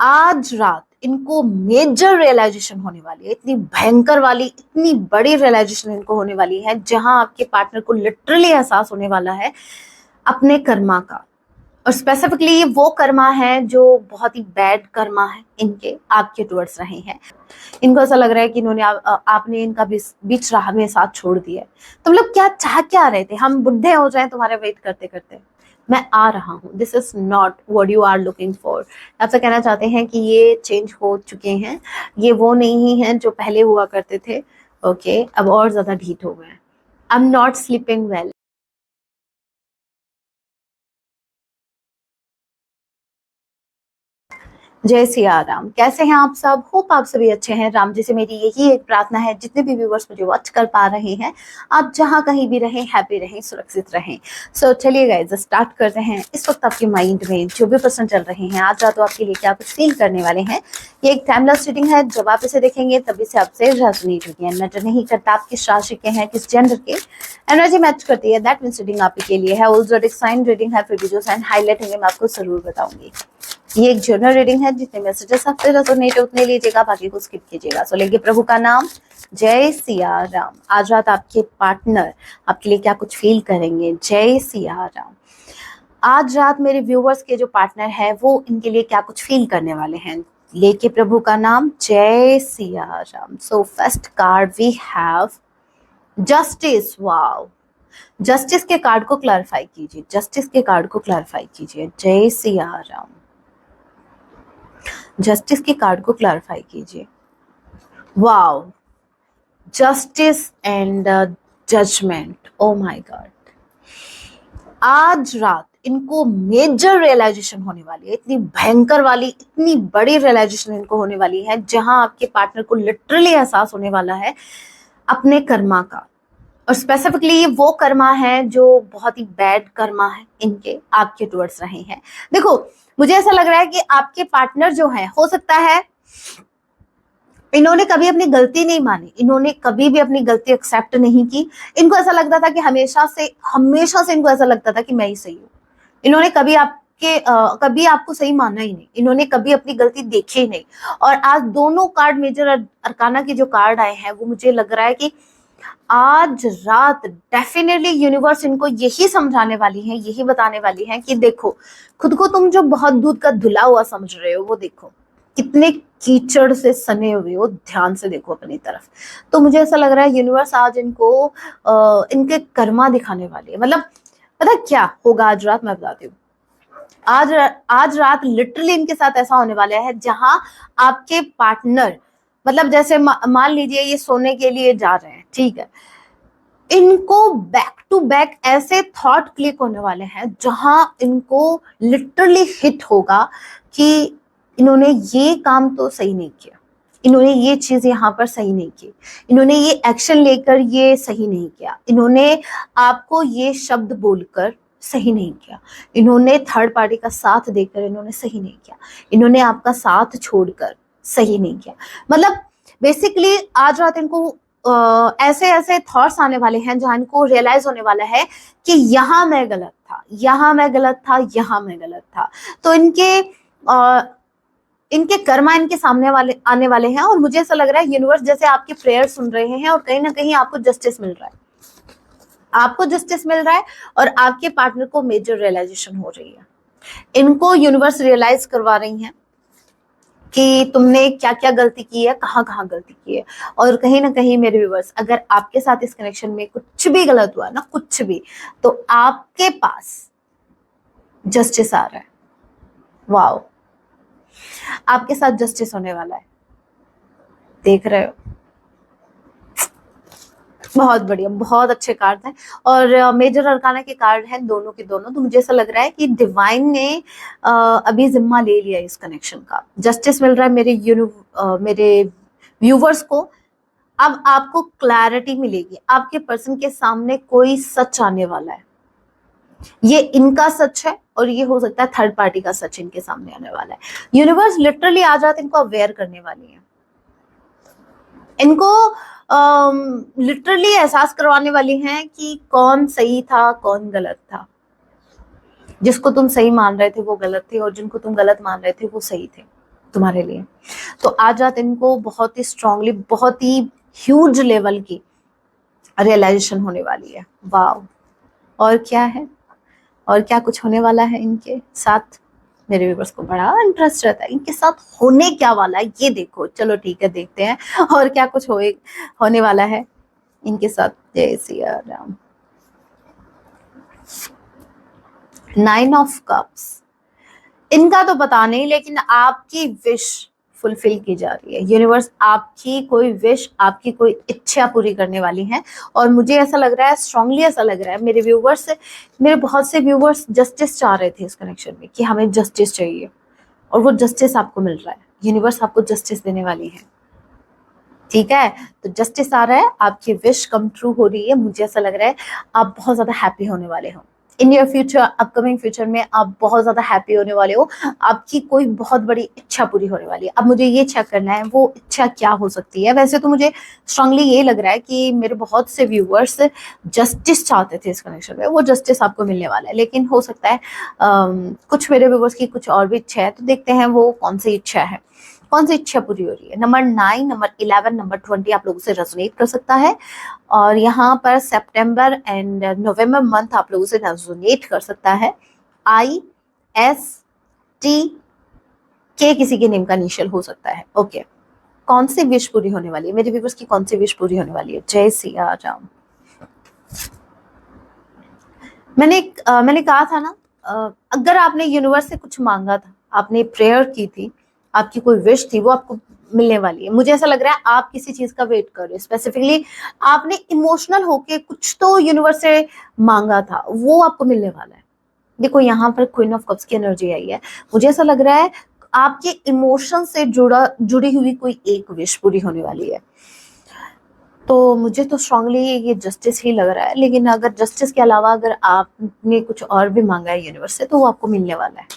आज रात इनको मेजर रियलाइजेशन होने वाली है, इतनी भयंकर वाली, इतनी बड़ी रियलाइजेशन इनको होने वाली है, जहां आपके पार्टनर को लिटरली एहसास होने वाला है अपने कर्मा का। और स्पेसिफिकली ये वो कर्मा है जो बहुत ही बैड कर्मा है इनके आपके टुवर्ड्स रहे हैं। इनको ऐसा लग रहा है कि इन्होंने आपने इनका बीच राह में साथ छोड़ दिया है। तुम लोग क्या चाह क्या रहे थे? हम बुढ़े हो जाएं तुम्हारे वेट करते करते। मैं आ रहा हूँ, this is not what you are looking for. आपसे कहना चाहते हैं कि ये चेंज हो चुके हैं, ये वो नहीं है जो पहले हुआ करते थे। ओके, अब और ज्यादा ढीठ हो गए हैं। I am not sleeping well. जय सिया राम। कैसे हैं आप सब? होप आप सभी अच्छे हैं। राम जी से मेरी यही एक प्रार्थना है, जितने भी व्यूवर्स मुझे वॉच कर पा रहे हैं, आप जहां कहीं भी रहें, हैप्पी रहें, सुरक्षित रहें। सो चलिए गाइस, स्टार्ट करते हैं। इस वक्त आपके माइंड में जो भी प्रश्न चल रहे हैं, आज रात आपके लिए क्या कुछ फील करने वाले हैं। ये एक टाइमलेस रीडिंग है। जब आप इसे देखेंगे तभी से आपसे रेजोनेट होगी। एंड मैटर नहीं करता आप किस राशि के हैं, किस जेंडर के, एनर्जी मैच करती है, दैट मींस रीडिंग आपके लिए है। ऑल्सो साइन रीडिंग है, फिर भी जो साइन हाईलाइट होंगे मैं आपको जरूर बताऊंगी। ये एक जनरल रीडिंग है, जितने मैसेजेस आपसे रेजोनेट उतने लीजिएगा, बाकी को स्किप कीजिएगा। सो लेंगे प्रभु का नाम। जय सिया राम। आज रात आपके पार्टनर आपके लिए क्या कुछ फील करेंगे। जय सिया राम। आज रात मेरे व्यूवर्स के जो पार्टनर है वो इनके लिए क्या कुछ फील करने वाले हैं। लेके प्रभु का नाम। जय Siya Ram. So first card we have justice. Wow, justice के कार्ड को क्लैरिफाई कीजिए। जस्टिस के कार्ड को क्लैरिफाई कीजिए। जय सिया राम। जस्टिस के कार्ड को क्लैरिफाई कीजिए। Wow, justice and judgement. Oh my god, आज रात इनको मेजर रियलाइजेशन होने वाली है, इतनी भयंकर वाली, इतनी बड़ी रियलाइजेशन इनको होने वाली है, जहां आपके पार्टनर को लिटरली एहसास होने वाला है अपने कर्मा का। और स्पेसिफिकली ये वो कर्मा है जो बहुत ही बैड कर्मा है इनके आपके टुवर्ड्स रहे हैं। देखो, मुझे ऐसा लग रहा है कि आपके पार्टनर जो है, हो सकता है इन्होंने कभी अपनी गलती नहीं मानी, इन्होंने कभी भी अपनी गलती एक्सेप्ट नहीं की। इनको ऐसा लगता था कि हमेशा से इनको ऐसा लगता था कि मैं ही सही हूँ। इन्होंने कभी आपको सही माना ही नहीं, इन्होंने कभी अपनी गलती देखी ही नहीं। और आज दोनों कार्ड, मेजर अरकाना के जो कार्ड आए हैं, वो मुझे लग रहा है कि आज रात डेफिनेटली यूनिवर्स इनको यही समझाने वाली है, यही बताने वाली है कि देखो, खुद को तुम जो बहुत दूध का धुला हुआ समझ रहे हो, वो देखो कितने कीचड़ से सने हुए हो। ध्यान से देखो अपनी तरफ। तो मुझे ऐसा लग रहा है यूनिवर्स आज इनको इनके कर्मा दिखाने वाली है। मतलब पता क्या होगा आज रात, मैं बताती हूँ। आज रात लिटरली इनके साथ ऐसा होने वाला है, जहां आपके पार्टनर, मतलब जैसे मान लीजिए ये सोने के लिए जा रहे हैं, ठीक है, इनको बैक टू बैक ऐसे थॉट क्लिक होने वाले हैं, जहां इनको लिटरली हिट होगा कि इन्होंने ये काम तो सही नहीं किया, इन्होंने ये चीज यहाँ पर सही नहीं की, इन्होंने ये एक्शन लेकर ये सही नहीं किया, इन्होंने आपको ये शब्द बोलकर सही नहीं किया, इन्होंने थर्ड पार्टी का साथ देकर इन्होंने सही नहीं किया, इन्होंने आपका साथ छोड़कर सही नहीं किया। मतलब बेसिकली आज रात इनको ऐसे ऐसे थॉट्स आने वाले हैं, जहां इनको रियलाइज होने वाला है कि यहाँ मैं गलत था, यहाँ मैं गलत था, यहाँ मैं गलत था। तो इनके कर्मा इनके सामने वाले आने वाले हैं। और मुझे ऐसा लग रहा है यूनिवर्स जैसे आपके प्रेयर सुन रहे हैं, और कहीं ना कहीं आपको जस्टिस मिल रहा है, आपको जस्टिस मिल रहा है, और आपके पार्टनर को मेजर रियलाइजेशन हो रही है। इनको यूनिवर्स रियलाइज करवा रही हैं कि तुमने क्या क्या गलती की है, कहाँ कहाँ गलती की है। और कहीं ना कहीं मेरे व्यूवर्स, अगर आपके साथ इस कनेक्शन में कुछ भी गलत हुआ ना, कुछ भी, तो आपके पास जस्टिस आ रहा है। वाओ, आपके साथ जस्टिस होने वाला है, देख रहे हो। बहुत बढ़िया, बहुत अच्छे कार्ड हैं। और मेजर अरकाना के कार्ड हैं दोनों के दोनों। तो मुझे ऐसा लग रहा है कि डिवाइन ने अभी जिम्मा ले लिया इस कनेक्शन का। जस्टिस मिल रहा है मेरे व्यूवर्स को। अब आपको क्लैरिटी मिलेगी, आपके पर्सन के सामने कोई सच आने वाला है। ये इनका सच है, और ये हो सकता है थर्ड पार्टी का सच इनके सामने आने वाला है। यूनिवर्स लिटरली आज रात इनको अवेयर करने वाली है, इनको लिटरली एहसास करवाने वाली हैं कि कौन सही था, कौन गलत था। जिसको तुम सही मान रहे थे वो गलत थे, और जिनको तुम गलत मान रहे थे वो सही थे। तुम्हारे लिए। तो आज रात इनको बहुत ही स्ट्रांगली, बहुत ही ह्यूज लेवल की रियलाइजेशन होने वाली है। वाह, और क्या है, और क्या कुछ होने वाला है इनके साथ। मेरे व्यूवर्स को बड़ा इंटरेस्ट रहता है इनके साथ होने क्या वाला है, ये देखो। चलो ठीक है, देखते हैं और क्या कुछ होने वाला है इनके साथ। जय सिया राम। 9 ऑफ कप्स, इनका तो पता नहीं, लेकिन आपकी विश फुलफिल की जा रही है। यूनिवर्स आपकी कोई विश, आपकी कोई इच्छा पूरी करने वाली है। और मुझे ऐसा लग रहा है, स्ट्रांगली ऐसा लग रहा है, मेरे व्यूवर्स, मेरे बहुत से व्यूवर्स जस्टिस चाह रहे थे इस कनेक्शन में, कि हमें जस्टिस चाहिए, और वो जस्टिस आपको मिल रहा है। यूनिवर्स आपको जस्टिस देने वाली है, ठीक है। तो जस्टिस आ रहा है, आपकी विश कम ट्रू हो रही है। मुझे ऐसा लग रहा है आप बहुत ज्यादा हैप्पी होने वाले हो in your future, upcoming future में आप बहुत ज्यादा हैप्पी होने वाले हो। आपकी कोई बहुत बड़ी इच्छा पूरी होने वाली है। अब मुझे ये चेक करना है वो इच्छा क्या हो सकती है। वैसे तो मुझे स्ट्रांगली ये लग रहा है कि मेरे बहुत से व्यूअर्स जस्टिस चाहते थे इस कनेक्शन में, वो जस्टिस आपको मिलने वाला है। लेकिन हो सकता है कुछ मेरे व्यूअर्स की कुछ और भी इच्छा है, तो देखते हैं वो कौन सी इच्छा है, कौन सी इच्छा पूरी हो रही है। नंबर 9, नंबर 11, नंबर 20 आप लोगों से रेजोनेट कर सकता है। और यहाँ पर सितंबर एंड नवंबर मंथ आप लोगों से रेजोनेट कर सकता है। IST किसी के नेम का इनिशियल हो सकता है। ओके, कौन सी विश पूरी होने वाली है मेरे व्यूअर्स की, कौन सी विश पूरी होने वाली है। जय सिया राम। मैंने कहा था ना, अगर आपने यूनिवर्स से कुछ मांगा था, आपने प्रेयर की थी, आपकी कोई विश थी, वो आपको मिलने वाली है। मुझे ऐसा लग रहा है आप किसी चीज का वेट कर रहे हो। स्पेसिफिकली आपने इमोशनल होके कुछ तो यूनिवर्स से मांगा था, वो आपको मिलने वाला है। देखो यहाँ पर क्वीन ऑफ कप्स की एनर्जी आई है। मुझे ऐसा लग रहा है आपके इमोशन से जुड़ी हुई कोई एक विश पूरी होने वाली है। तो मुझे तो स्ट्रांगली ये जस्टिस ही लग रहा है। लेकिन अगर जस्टिस के अलावा अगर आपने कुछ और भी मांगा है यूनिवर्स से, तो वो आपको मिलने वाला है।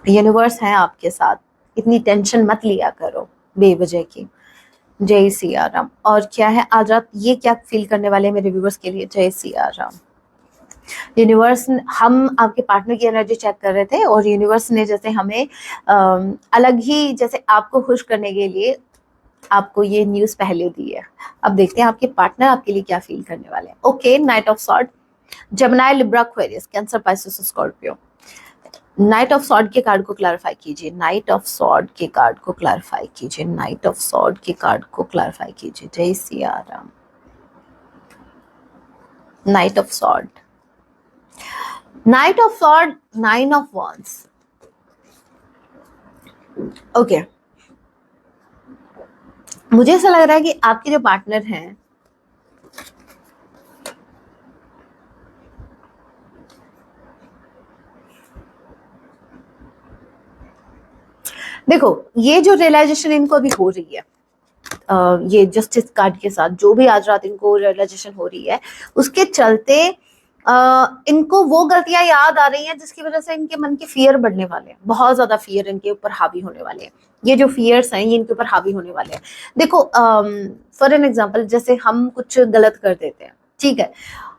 यूनिवर्स है आपके साथ, इतनी टेंशन मत लिया करो बेवजह की। जय सिया राम। और क्या है आज रात, ये क्या फील करने वाले हैं मेरे व्यूवर्स के लिए। जय सिया राम। यूनिवर्स, हम आपके पार्टनर की एनर्जी चेक कर रहे थे, और यूनिवर्स ने जैसे हमें अलग ही, जैसे आपको खुश करने के लिए आपको ये न्यूज पहले दी है। अब देखते हैं आपके पार्टनर आपके लिए क्या फील करने वाले हैं। Okay, night of sword, Gemini, Libra, Aquarius, cancer, Pisces, Scorpio. Night of sword के कार्ड को क्लैरिफाई कीजिए। नाइट ऑफ सॉर्ड के कार्ड को क्लैरिफाई कीजिए। नाइट ऑफ सॉर्ड के कार्ड को क्लैरिफाई कीजिए। जय Siya Ram. Night of sword, night of sword, 9 of wands। Okay, मुझे ऐसा लग रहा है कि आपके जो पार्टनर हैं, देखो ये जो रियलाइजेशन इनको अभी हो रही है, ये जस्टिस कार्ड के साथ जो भी आज रात इनको रियलाइजेशन हो रही है, उसके चलते इनको वो गलतियां याद आ रही हैं जिसकी वजह से इनके मन के फियर बढ़ने वाले हैं। बहुत ज्यादा फियर इनके ऊपर हावी होने वाले हैं। ये जो फियर्स हैं ये इनके ऊपर हावी होने वाले हैं। देखो फॉर एन एग्जांपल, जैसे हम कुछ गलत कर देते हैं, ठीक है,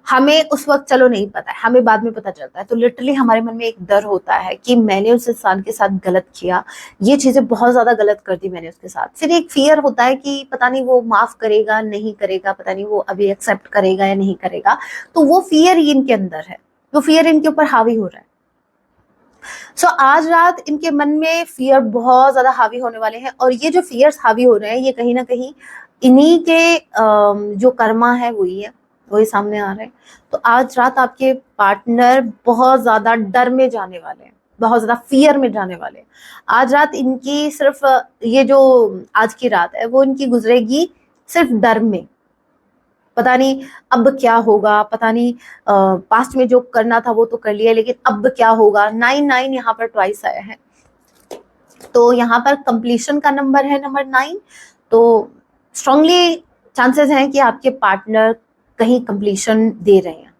हमें उस वक्त चलो नहीं पता है, हमें बाद में पता चलता है, तो लिटरली हमारे मन में एक डर होता है कि मैंने उस इंसान के साथ गलत किया, ये चीजें बहुत ज्यादा गलत कर दी मैंने उसके साथ। फिर एक फियर होता है कि पता नहीं वो माफ करेगा नहीं करेगा, पता नहीं वो अभी एक्सेप्ट करेगा या नहीं करेगा। तो वो फियर ही इनके अंदर है, वो फियर इनके ऊपर हावी हो रहा है। सो आज रात इनके मन में फियर बहुत ज्यादा हावी होने वाले हैं, और ये जो फियर्स हावी हो रहे हैं ये कहीं ना कहीं इन्हीं के जो कर्मा है वही सामने आ रहे हैं। तो आज रात आपके पार्टनर बहुत ज्यादा डर में जाने वाले हैं, बहुत ज्यादा फियर में जाने वाले हैं। आज रात इनकी सिर्फ ये जो आज की रात है वो इनकी गुजरेगी सिर्फ डर में। पता नहीं अब क्या होगा, पता नहीं पास्ट में जो करना था वो तो कर लिया, लेकिन अब क्या होगा। 9 यहाँ पर ट्वाइस आया है, तो यहाँ पर कंप्लीशन का नंबर है नंबर 9। तो स्ट्रांगली चांसेस हैं कि आपके पार्टनर कहीं कंप्लीशन दे रहे हैं,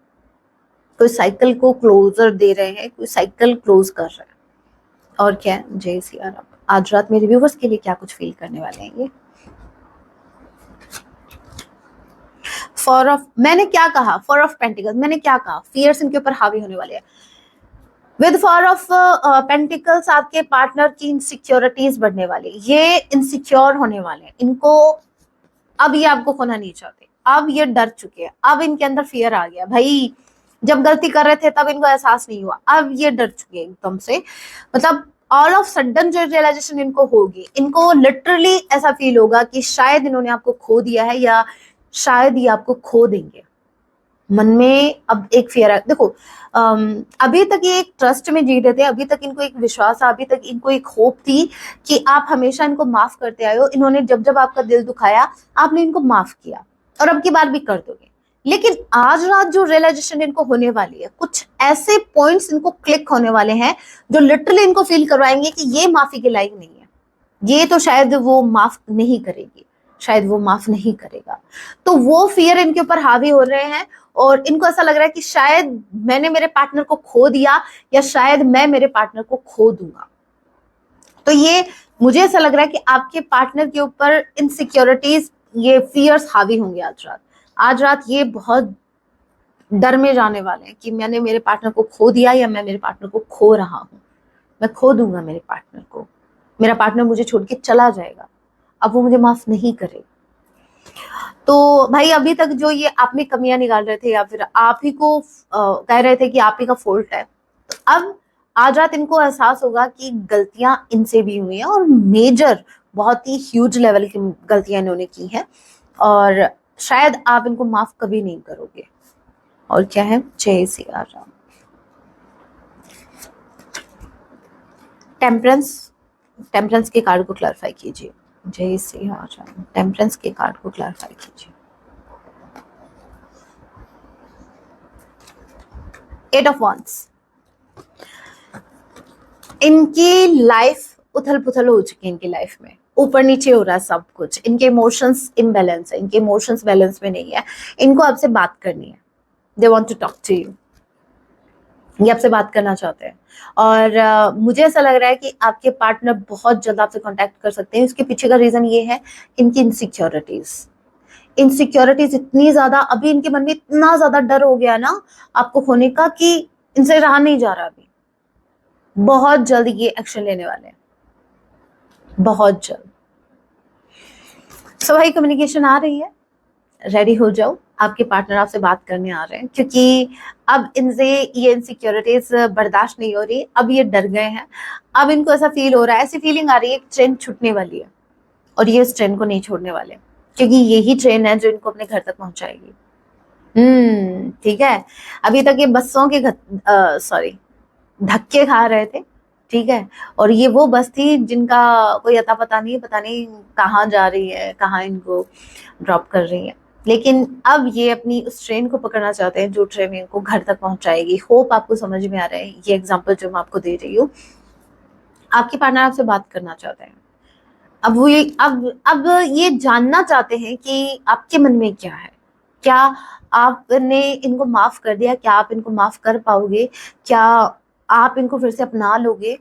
कोई साइकिल को क्लोजर दे रहे हैं, कोई साइकिल क्लोज कर रहे हैं। और क्या है, जय सिया राम। आज रात मेरे व्यूवर्स के लिए क्या कुछ फील करने वाले हैं ये। मैंने क्या कहा, 4 ऑफ पेंटिकल्स, मैंने क्या कहा, फियर्स इनके ऊपर हावी होने वाले हैं। विद 4 ऑफ पेंटिकल्स आपके पार्टनर की इनसिक्योरिटीज बढ़ने वाली, ये इनसिक्योर होने वाले हैं, इनको अब ये आपको खोना नहीं चाहते, अब ये डर चुके हैं, अब इनके अंदर फियर आ गया भाई। जब गलती कर रहे थे तब इनको एहसास नहीं हुआ, अब ये डर चुके हैं एकदम से। मतलब ऑल ऑफ सडन जो रियलाइजेशन इनको होगी, इनको लिटरली ऐसा फील होगा कि शायद इन्होंने आपको खो दिया है या शायद ये आपको खो देंगे। मन में अब एक फियर है। देखो अभी तक ये एक ट्रस्ट में जी रहे थे, अभी तक इनको एक विश्वास था, अभी तक इनको एक होप थी कि आप हमेशा इनको माफ करते आए हो, इन्होंने जब जब आपका दिल दुखाया आपने इनको माफ किया और अब की बार भी कर दोगे। लेकिन आज रात जो रियलाइजेशन इनको होने वाली है, कुछ ऐसे पॉइंट्स इनको क्लिक होने वाले हैं जो लिटरली इनको फील करवाएंगे कि ये माफी के लायक नहीं है, ये तो शायद वो माफ नहीं करेगी, शायद वो माफ नहीं करेगा। तो वो फियर इनके ऊपर हावी हो रहे हैं और इनको ऐसा लग रहा है कि शायद मैंने मेरे पार्टनर को खो दिया या शायद मैं मेरे पार्टनर को खो दूंगा। तो ये मुझे ऐसा लग रहा है कि आपके पार्टनर के ऊपर इनसिक्योरिटीज, ये फियर्स हावी होंगे आज रात। आज रात ये बहुत डर में जाने वाले हैं कि मैंने मेरे पार्टनर को खो दिया या मैं मेरे पार्टनर को खो रहा हूं, मैं खो दूंगा मेरे पार्टनर को, मेरा पार्टनर मुझे छोड़ के चला जाएगा, अब वो मुझे माफ नहीं करेगा। तो भाई अभी तक जो ये आप में कमियां निकाल रहे थे या फिर आप ही को कह रहे थे कि आप ही का फॉल्ट है, तो अब आज रात इनको एहसास होगा कि गलतियां इनसे भी हुई हैं और मेजर, बहुत ही ह्यूज लेवल की गलतियां इन्होंने की हैं और शायद आप इनको माफ कभी नहीं करोगे। और क्या है, जय सिया राम। टेम्परेंस, टेम्परेंस के कार्ड को क्लैरिफाई कीजिए। जय सिया राम। टेम्परेंस के कार्ड को क्लैरिफाई कीजिए। 8 ऑफ वांड्स, इनकी लाइफ उथल पुथल हो चुकी है, इनकी लाइफ में ऊपर नीचे हो रहा है सब कुछ, इनके इमोशंस इम्बैलेंस है, इनके इमोशंस बैलेंस में नहीं है, इनको आपसे बात करनी है, they want to talk to you, ये आपसे बात करना चाहते हैं। और मुझे ऐसा लग रहा है कि आपके पार्टनर बहुत जल्द आपसे कांटेक्ट कर सकते हैं। इसके पीछे का रीजन ये है इनकी इनसिक्योरिटीज, इनसिक्योरिटीज इतनी ज्यादा, अभी इनके मन में इतना ज्यादा डर हो गया ना आपको खोने का कि इनसे रहा नहीं जा रहा। अभी बहुत जल्द ये एक्शन लेने वाले हैं, बहुत जल्द। सो भाई कम्युनिकेशन आ रही है, रेडी हो जाओ, आपके पार्टनर आपसे बात करने आ रहे हैं, क्योंकि अब इनसे ये इनसिक्योरिटीज बर्दाश्त नहीं हो रही, अब ये डर गए हैं, अब इनको ऐसा फील हो रहा है, ऐसी फीलिंग आ रही है ट्रेन छूटने वाली है और ये इस ट्रेन को नहीं छोड़ने वाले, क्योंकि यही ट्रेन है जो इनको अपने घर तक पहुंचाएगी। ठीक है। अभी तक ये बसों के धक्के खा रहे थे, ठीक है, और ये वो बस थी जिनका कोई अता पता नहीं, पता नहीं कहाँ जा रही है, कहाँ इनको ड्रॉप कर रही है, लेकिन अब ये अपनी उस ट्रेन को पकड़ना चाहते हैं जो ट्रेन इनको घर तक पहुंचाएगी। होप आपको समझ में आ रहा है ये एग्जांपल जो मैं आपको दे रही हूँ। आपके पार्टनर आपसे बात करना चाहते हैं, अब वो ये अब ये जानना चाहते हैं कि आपके मन में क्या है, क्या आपने इनको माफ कर दिया, क्या आप इनको माफ कर पाओगे, क्या आप इनको फिर से अपना लोगे,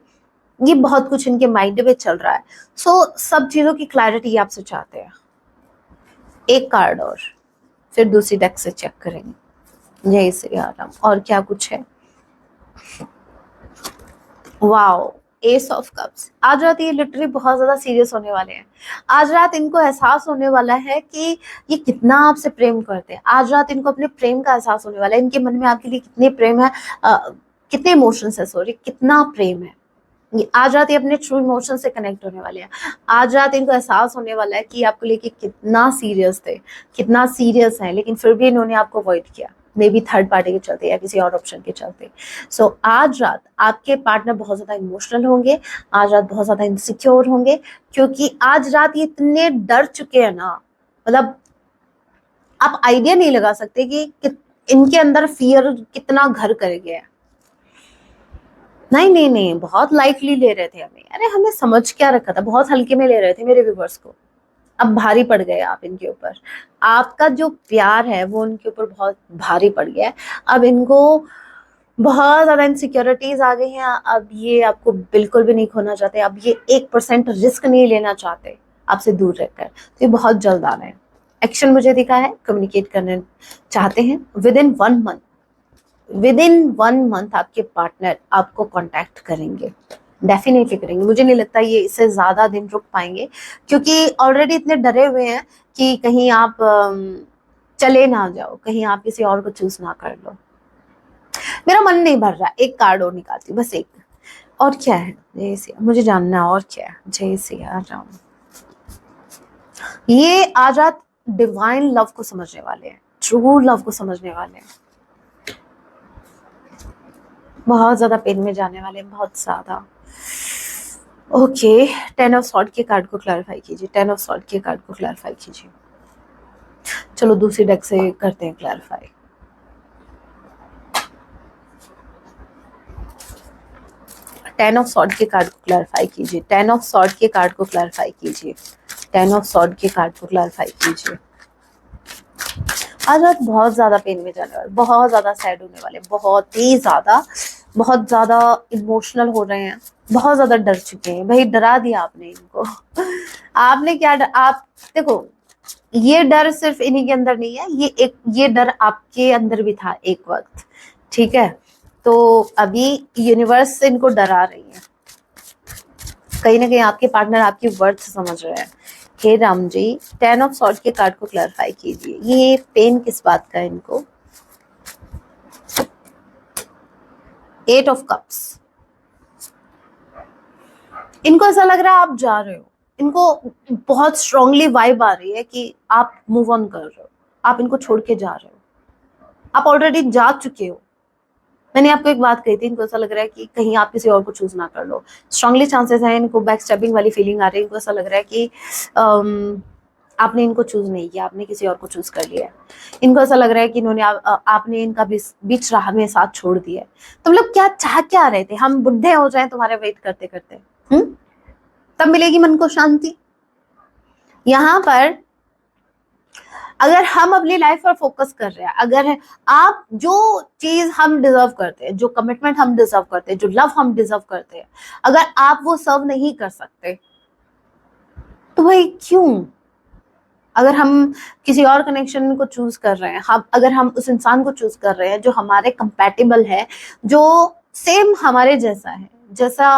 ये बहुत कुछ इनके माइंड में चल रहा है। सो सब चीजों की क्लैरिटी आपसे चाहते हैं। एक कार्ड और फिर दूसरी डेक से चेक करेंगे। यही से आराम, और क्या कुछ है। Wow, S of cups. आज रात ये लिटरली बहुत ज्यादा सीरियस होने वाले हैं। आज रात इनको एहसास होने वाला है कि ये कितना आपसे प्रेम करते हैं। आज रात इनको अपने प्रेम का एहसास होने वाला है, इनके मन में आपके लिए कितने प्रेम है, कितने इमोशंस है, सॉरी, कितना प्रेम है। आज रात ये अपने ट्रू इमोशन से कनेक्ट होने वाले हैं। आज रात इनको एहसास होने वाला है कि आपको लेके कितना सीरियस थे, कितना सीरियस है, लेकिन फिर भी इन्होंने आपको अवॉइड किया, मे बी थर्ड पार्टी के चलते या किसी और ऑप्शन के चलते। सो आज रात आपके पार्टनर बहुत ज्यादा इमोशनल होंगे, आज रात बहुत ज्यादा इनसिक्योर होंगे, क्योंकि आज रात ये इतने डर चुके हैं ना, मतलब आप आइडिया नहीं लगा सकते कि इनके अंदर फियर कितना घर कर गया है। नहीं, बहुत लाइटली ले रहे थे हमें, अरे हमें समझ क्या रखा था, बहुत हल्के में ले रहे थे मेरे व्यूवर्स को। अब भारी पड़ गए आप इनके ऊपर, आपका जो प्यार है वो उनके ऊपर बहुत भारी पड़ गया है। अब इनको बहुत ज्यादा इनसिक्योरिटीज आ गई हैं, अब ये आपको बिल्कुल भी नहीं खोना चाहते, अब ये 1% रिस्क नहीं लेना चाहते आपसे दूर रहकर। तो ये बहुत जल्द आ रहे हैं, एक्शन मुझे दिखा है, कम्युनिकेट करना चाहते हैं with in 1 month, with in 1 month आपके पार्टनर आपको कांटेक्ट करेंगे, डेफिनेटली करेंगे। मुझे नहीं लगता ये इससे ज्यादा दिन रुक पाएंगे, क्योंकि ऑलरेडी इतने डरे हुए हैं कि कहीं आप चले ना जाओ, कहीं आप किसी और को चूज ना कर लो। मेरा मन नहीं भर रहा, एक कार्ड और निकालती हूँ, बस एक। और क्या है? जय सिया, मुझे जानना है और क्या है। जय सिया राम। ये आज आप डिवाइन लव को समझने वाले हैं, ट्रू लव को समझने वाले हैं, बहुत ज्यादा पेन में जाने वाले हैं, बहुत ज्यादा। ओके, 10 ऑफ सॉर्ड के कार्ड को क्लैरिफाई कीजिए, 10 ऑफ सॉर्ड के कार्ड को क्लैरिफाई कीजिए। चलो दूसरी डेक से करते हैं क्लैरिफाई। टेन ऑफ सॉर्ड के कार्ड को क्लैरिफाई कीजिए, 10 ऑफ सॉर्ड के कार्ड को क्लैरिफाई कीजिए, 10 ऑफ सॉर्ड के कार्ड को क्लैरिफाई कीजिए। आज आप बहुत ज्यादा पेन में जाने वाले, बहुत ज्यादा सैड होने वाले, बहुत ही ज्यादा, बहुत ज्यादा इमोशनल हो रहे हैं, बहुत ज्यादा डर चुके हैं। भाई डरा दिया आपने इनको। आपने क्या आप देखो, ये डर सिर्फ इन्हीं के अंदर नहीं है, ये डर आपके अंदर भी था एक वक्त, ठीक है। तो अभी यूनिवर्स इनको डरा रही है, कहीं ना कहीं आपके पार्टनर आपकी वर्थ समझ रहे हैं। हे राम जी, 10 ऑफ सॉर्ड के कार्ड को क्लैरिफाई कीजिए, ये पेन किस बात का है इनको। 8 ऑफ कप्स, इनको ऐसा लग रहा है आप जा रहे हो, इनको बहुत स्ट्रांगली वाइब आ रही है कि आप मूव ऑन कर रहे हो, आप इनको छोड़ के जा रहे हो, आप ऑलरेडी जा चुके हो। मैंने आपको एक बात कही थी, इनको ऐसा लग रहा है कि कहीं आप किसी और को चूज ना कर लो। स्ट्रांगली चांसेस हैं, इनको बैक स्टेपिंग वाली फीलिंग आ रही है, इनको ऐसा लग रहा है कि आपने इनको चूज नहीं किया, आपने किसी और को चूज कर लिया। इनको ऐसा लग रहा है कि इन्होंने आपने इनका बीच राह में साथ छोड़ दिया। तुम लोग क्या चाह क्या रहे थे? हम बुढ़े हो जाए तुम्हारे वेट करते करते, तब मिलेगी मन को शांति। यहाँ पर अगर हम अपनी लाइफ पर फोकस कर रहे हैं, अगर आप जो चीज हम डिजर्व करते हैं, जो कमिटमेंट हम डिजर्व करते हैं, जो लव हम डिजर्व करते हैं, अगर आप वो सर्व नहीं कर सकते तो भाई क्यों? अगर हम किसी और कनेक्शन को चूज कर रहे हैं, अगर हम उस इंसान को चूज कर रहे हैं जो हमारे कंपैटिबल है, जो सेम हमारे जैसा है, जैसा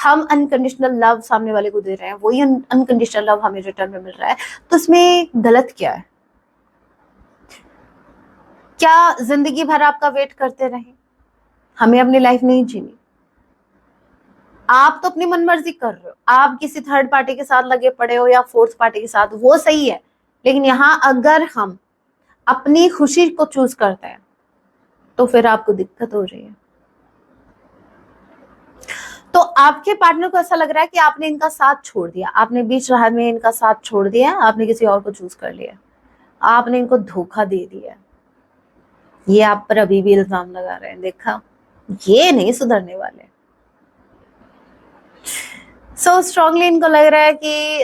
हम अनकंडीशनल लव सामने वाले को दे रहे हैं, वही अनकंडीशनल लव हमें रिटर्न में मिल रहा है, तो इसमें गलत क्या है? क्या जिंदगी भर आपका वेट करते रहे? हमें अपनी लाइफ नहीं जीनी। आप तो अपनी मनमर्जी कर रहे हो, आप किसी थर्ड पार्टी के साथ लगे पड़े हो या फोर्थ पार्टी के साथ, वो सही है, लेकिन यहाँ अगर हम अपनी खुशी को चूज करते हैं तो फिर आपको दिक्कत हो रही है। तो आपके पार्टनर को ऐसा लग रहा है कि आपने इनका साथ छोड़ दिया, आपने बीच राह में इनका साथ छोड़ दिया, आपने किसी और को चूज कर लिया, आपने इनको धोखा दे दिया। ये आप पर अभी भी इल्जाम लगा रहे हैं, देखा, ये नहीं सुधरने वाले। सो स्ट्रांगली इनको लग रहा है कि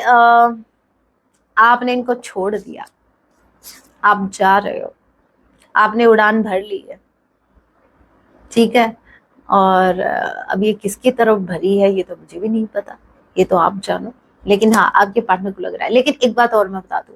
आपने इनको छोड़ दिया, आप जा रहे हो, आपने उड़ान भर ली है, ठीक है। और अब ये किसकी तरफ भरी है ये तो मुझे भी नहीं पता, ये तो आप जानो, लेकिन हाँ आपके पार्टनर को लग रहा है। लेकिन एक बात और मैं बता दूं,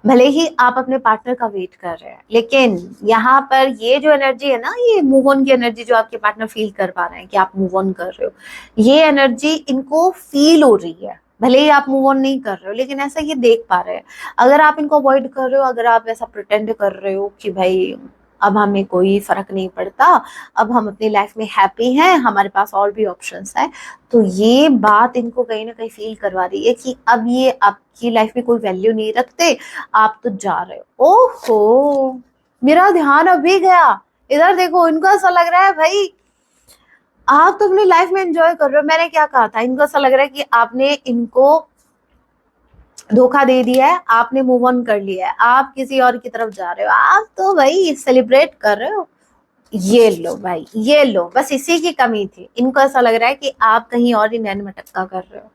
भले ही आप अपने पार्टनर का वेट कर रहे हैं, लेकिन यहाँ पर ये जो एनर्जी है ना, ये मूव ऑन की एनर्जी जो आपके पार्टनर फील कर पा रहे हैं कि आप मूव ऑन कर रहे हो, ये एनर्जी इनको फील हो रही है। भले ही आप मूव ऑन नहीं कर रहे हो, लेकिन ऐसा ये देख पा रहे हैं। अगर आप इनको अवॉइड कर रहे हो, अगर आप ऐसा प्रिटेंड कर रहे हो कि भाई अब हमें कोई फर्क नहीं पड़ता, अब हम अपनी लाइफ में हैप्पी हैं, हमारे पास और भी ऑप्शंस हैं, तो ये बात इनको कहीं ना कहीं फील करवा रही है कि अब ये आपकी लाइफ में कोई वैल्यू नहीं रखते, आप तो जा रहे हो। ओहो, मेरा ध्यान अभी गया, इधर देखो, इनको ऐसा लग रहा है भाई आप तो अपनी लाइफ में एंजॉय कर रहे हो। मैंने क्या कहा था, इनको ऐसा लग रहा है कि आपने इनको धोखा दे दिया है, आपने मूव ऑन कर लिया है, आप किसी और की तरफ जा रहे हो, आप तो भाई सेलिब्रेट कर रहे हो। ये लो भाई, ये लो, बस इसी की कमी थी। इनको ऐसा लग रहा है कि आप कहीं और ही नैन मटक्का कर रहे हो।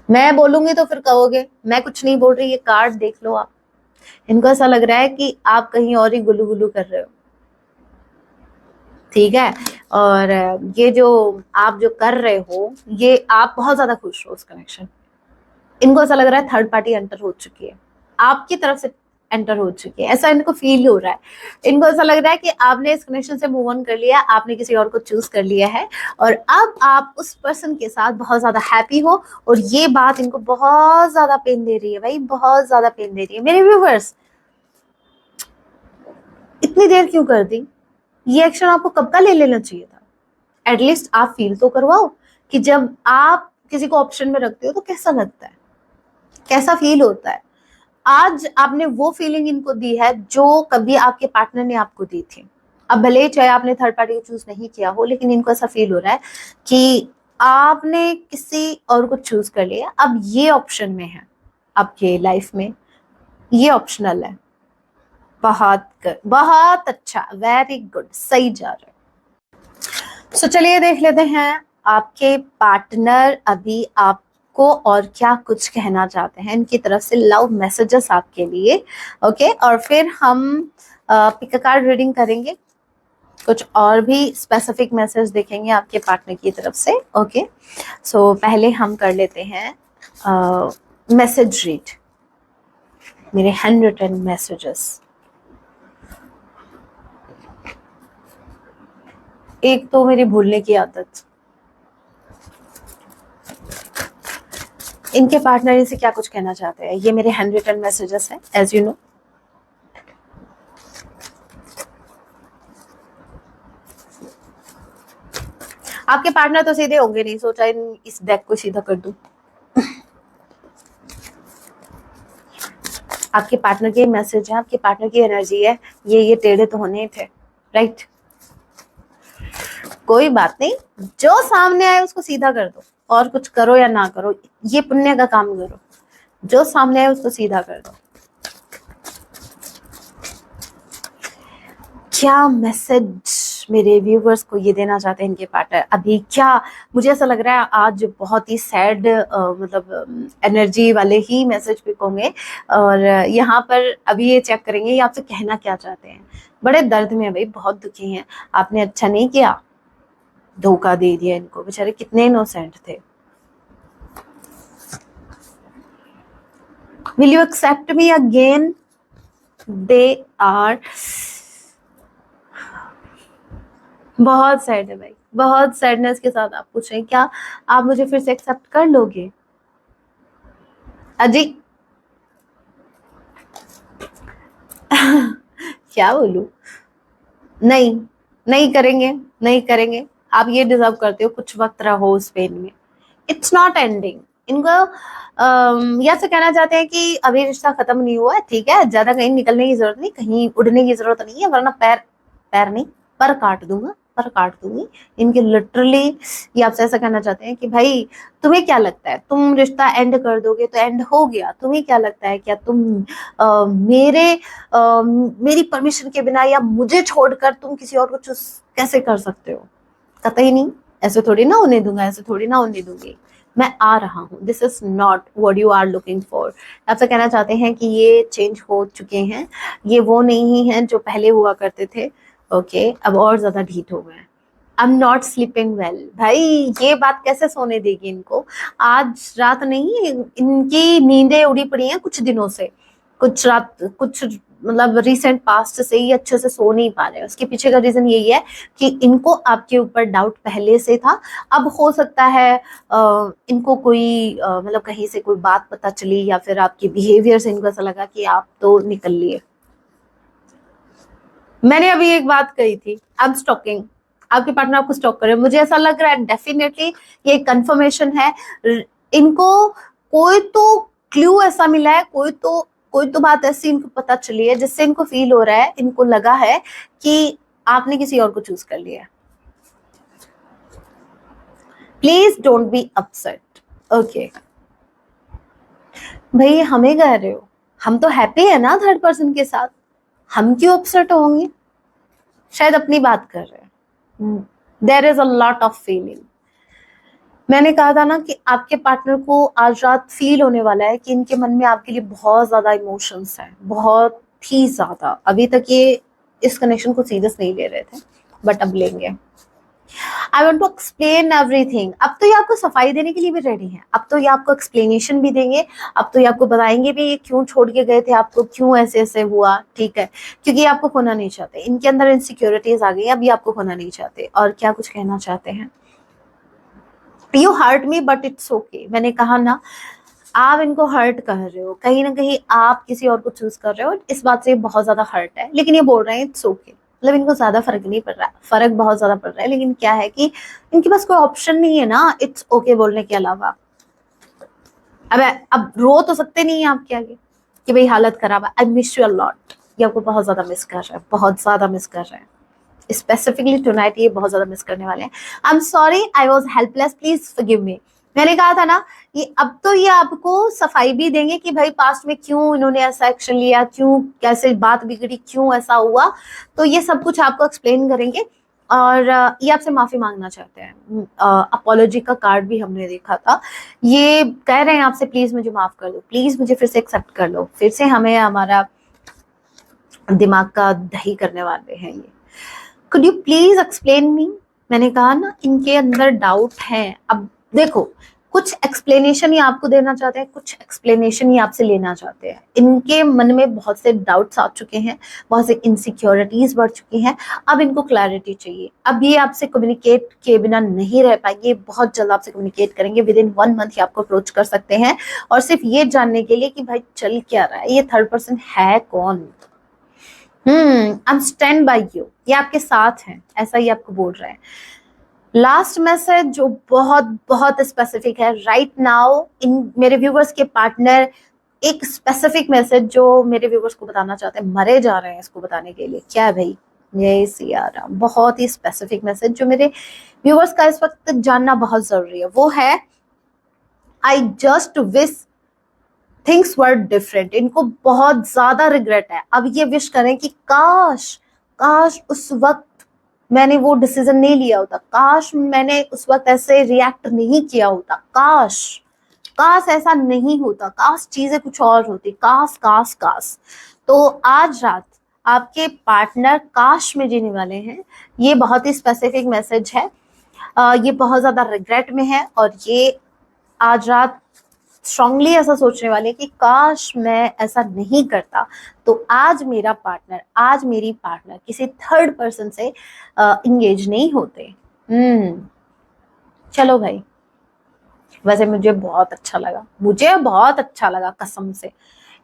मैं बोलूंगी तो फिर कहोगे मैं कुछ नहीं बोल रही, ये कार्ड देख लो आप। इनको ऐसा लग रहा है कि आप कहीं और ही गुलू गुलू कर रहे हो, ठीक है। और ये जो आप जो कर रहे हो, ये आप बहुत ज्यादा खुश हो उस कनेक्शन। इनको ऐसा लग रहा है थर्ड पार्टी एंटर हो चुकी है, आपकी तरफ से एंटर हो चुकी है, ऐसा इनको फील हो रहा है। इनको ऐसा लग रहा है कि आपने इस कनेक्शन से मूव ऑन कर लिया, आपने किसी और को चूज कर लिया है और अब आप उस पर्सन के साथ बहुत ज्यादा हैप्पी हो। और ये बात इनको बहुत ज्यादा पेन दे रही है भाई, बहुत ज्यादा पेन दे रही है। मेरे व्यूवर्स, इतनी देर क्यों कर दी? ये एक्शन आपको कब का ले लेना चाहिए था। एटलीस्ट आप फील तो करवाओ कि जब आप किसी को ऑप्शन में रखते हो तो कैसा लगता है, कैसा फील होता है। आज आपने वो फीलिंग इनको दी है जो कभी आपके पार्टनर ने आपको दी थी। अब भले ही चाहे आपने थर्ड पार्टी को चूज नहीं किया हो, लेकिन इनको ऐसा फील हो रहा है कि आपने किसी और को चूज कर लिया, अब ये ऑप्शन में है आपके लाइफ में, ये ऑप्शनल है। बहुत अच्छा, वेरी गुड, सही जा रहा है। सो चलिए देख लेते हैं आपके पार्टनर अभी आपको और क्या कुछ कहना चाहते हैं, इनकी तरफ से लव मैसेजेस आपके लिए। ओके, और फिर हम पिक अ कार्ड रीडिंग करेंगे, कुछ और भी स्पेसिफिक मैसेज देखेंगे आपके पार्टनर की तरफ से। ओके, सो पहले हम कर लेते हैं मैसेज रीड, मेरे हैंड रिटन मैसेजेस। एक तो मेरी भूलने की आदत। इनके पार्टनर इनसे क्या कुछ कहना चाहते हैं, ये मेरे हैंड रिटन मैसेजेस हैं, एज यू नो। आपके पार्टनर तो सीधे होंगे नहीं, सोचा इस डेक को सीधा कर दूं। आपके पार्टनर के मैसेज है, आपके पार्टनर की एनर्जी है, ये टेढ़े तो होने ही थे, राइट। कोई बात नहीं, जो सामने आए उसको सीधा कर दो, और कुछ करो या ना करो, ये पुण्य का काम करो। जो सामने आए उसको सीधा कर दो। क्या मैसेज मेरे व्यूवर्स को ये देना चाहते हैं इनके पार्टनर अभी? क्या मुझे ऐसा लग रहा है आज बहुत ही सैड मतलब एनर्जी वाले ही मैसेज पिक होंगे, और यहाँ पर अभी ये चेक करेंगे ये आपसे कहना क्या चाहते हैं। बड़े दर्द में है भाई, बहुत दुखी हैं, आपने अच्छा नहीं किया, धोखा दे दिया इनको, बेचारे कितने इनोसेंट थे। Will you accept me again? They are बहुत सैड है भाई, बहुत सैडनेस के साथ आप पूछ रहे हैं क्या आप मुझे फिर से एक्सेप्ट कर लोगे? अजी क्या बोलूं, नहीं, नहीं करेंगे, नहीं करेंगे। आप ये डिजर्व करते हो, कुछ वक्त रहो उस पेन में, इट्स नॉट एंडिंग। इनको या तो कहना चाहते हैं कि अभी रिश्ता खत्म नहीं हुआ है, ठीक है, ज्यादा कहीं निकलने की जरूरत नहीं, कहीं उड़ने की जरूरत नहीं है, वरना पैर नहीं पर काट दूंगा, पर काट दूंगी। इनके लिटरली ये आपसे ऐसा कहना चाहते हैं कि भाई तुम्हें क्या लगता है, तुम रिश्ता एंड कर दोगे तो एंड हो गया? तुम्हें क्या लगता है, क्या तुम मेरी परमिशन के बिना या मुझे छोड़कर तुम किसी और को चूज कैसे कर सकते हो? कतई नहीं, ऐसे थोड़ी ना होने दूंगा, ऐसे थोड़ी ना होने दूंगी, मैं आ रहा हूँ। This is not what you are looking for. आपसे कहना चाहते हैं कि ये चेंज हो चुके हैं, ये वो नहीं है जो पहले हुआ करते थे। ओके, अब और ज्यादा ढीठ हो गए। I am not sleeping well. भाई ये बात कैसे सोने देगी इनको? आज रात नहीं, इनकी नींदें उड़ी पड़ी हैं कुछ दिनों से, कुछ रात, कुछ मतलब रिसेंट पास्ट से ही अच्छे से सो नहीं पा रहे हैं। उसके पीछे का रीजन यही है कि इनको आपके ऊपर डाउट पहले से था। अब हो सकता है इनको कोई मतलब कहीं से कोई बात पता चली, या फिर आपके बिहेवियर से इनको ऐसा लगा कि आप तो निकल लिए। मैंने अभी एक बात कही थी, आई एम स्टॉकिंग, आपके पार्टनर आपको स्टॉक करे, मुझे ऐसा लग रहा है डेफिनेटली ये कंफर्मेशन है। इनको कोई तो क्लू ऐसा मिला है, कोई तो बात ऐसी इनको पता चली है जिससे इनको फील हो रहा है, इनको लगा है कि आपने किसी और को चूज कर लिया। Please don't be upset. Okay भाई, हमें कह रहे हो, हम तो हैप्पी है ना थर्ड पर्सन के साथ, हम क्यों अपसेट होंगे? शायद अपनी बात कर रहे हैं। There is a lot of feeling. मैंने कहा था ना कि आपके पार्टनर को आज रात फील होने वाला है कि इनके मन में आपके लिए बहुत ज्यादा इमोशंस हैं, बहुत ही ज्यादा। अभी तक ये इस कनेक्शन को सीरियस नहीं ले रहे थे, बट अब लेंगे। I want to explain everything. अब तो ये आपको सफाई देने के लिए भी रेडी है, अब तो ये आपको एक्सप्लेनेशन भी देंगे, अब तो ये आपको बताएंगे भी ये क्यों छोड़ के गए थे आपको, क्यों ऐसे ऐसे हुआ, ठीक है, क्योंकि ये आपको खोना नहीं चाहते, इनके अंदर इनसिक्योरिटीज आ गई, अब ये आपको खोना नहीं चाहते। और क्या कुछ कहना चाहते हैं, you hurt me but it's okay. मैंने कहा ना, आप इनको हर्ट कर रहे हो, कहीं ना कहीं आप किसी और को चूज कर रहे हो, इस बात से बहुत ज्यादा हर्ट है, लेकिन ये बोल रहे हैं इट्स ओके। मतलब इनको ज्यादा फर्क नहीं पड़ रहा है, फर्क बहुत ज्यादा पड़ रहा है, लेकिन क्या है कि इनके पास कोई ऑप्शन नहीं है ना इट्स ओके बोलने के अलावा। अब रो तो सकते नहीं है आपके आगे कि भाई हालत खराब है, I miss you a lot, ये आपको बहुत ज्यादा मिस कर रहा है, बहुत ज्यादा मिस कर रहे हैं, स्पेसिफिकली टुनाइट ये बहुत ज्यादा मिस करने वाले हैं। I am sorry, I was helpless, please forgive me. मैंने कहा था ना, ये अब तो ये आपको सफाई भी देंगे कि भाई पास्ट में क्यों इन्होंने ऐसा एक्शन लिया, क्यों कैसे बात बिगड़ी, क्यों ऐसा हुआ, तो ये सब कुछ आपको एक्सप्लेन करेंगे। और ये आपसे माफी मांगना चाहते हैं, अपोलॉजी का कार्ड भी हमने देखा था, ये कह रहे हैं आपसे प्लीज मुझे माफ कर दो, प्लीज मुझे फिर से एक्सेप्ट कर लो, फिर से हमें हमारा दिमाग का दही करने वाले हैं ये। Could you please explain me. मैंने कहा ना इनके अंदर डाउट है। अब देखो, कुछ एक्सप्लेनेशन ही आपको देना चाहते हैं, कुछ एक्सप्लेनेशन ही आपसे लेना चाहते हैं, इनके मन में बहुत से डाउट्स आ चुके हैं, बहुत से इनसिक्योरिटीज बढ़ चुकी हैं, अब इनको क्लैरिटी चाहिए। अब ये आपसे कम्युनिकेट किए बिना नहीं रह पाएंगे, बहुत जल्द आपसे कम्युनिकेट करेंगे, विद इन 1 मंथ ही आपको अप्रोच कर सकते हैं, और सिर्फ ये जानने के लिए कि भाई चल क्या रहा है, ये थर्ड पर्सन है कौन। I am stand by you, ये आपके साथ हैं, ऐसा ही आपको बोल रहे हैं। लास्ट मैसेज जो बहुत बहुत स्पेसिफिक है राइट नाउ, इन मेरे व्यूवर्स के पार्टनर एक स्पेसिफिक मैसेज जो मेरे व्यूवर्स को बताना चाहते हैं, मरे जा रहे हैं इसको बताने के लिए। क्या है भाई, ये सियारा बहुत ही स्पेसिफिक मैसेज जो मेरे व्यूवर्स का इस वक्त जानना बहुत जरूरी है, वो है I just wish things were different. इनको बहुत ज्यादा रिग्रेट है, अब ये विश करें कि काश काश उस वक्त मैंने वो डिसीजन नहीं लिया होता, काश मैंने उस वक्त ऐसे रिएक्ट नहीं किया होता, काश काश ऐसा नहीं होता, काश चीजें कुछ और होती, काश काश काश। तो आज रात आपके पार्टनर काश में जीने वाले हैं, ये बहुत ही स्पेसिफिक मैसेज है, ये बहुत ज्यादा रिग्रेट में है, और ये आज रात स्ट्रांगली ऐसा सोचने वाले कि काश मैं ऐसा नहीं करता तो आज मेरा पार्टनर, आज मेरी पार्टनर किसी थर्ड पर्सन से इंगेज नहीं होते। चलो भाई, वैसे मुझे बहुत अच्छा लगा, मुझे बहुत अच्छा लगा कसम से।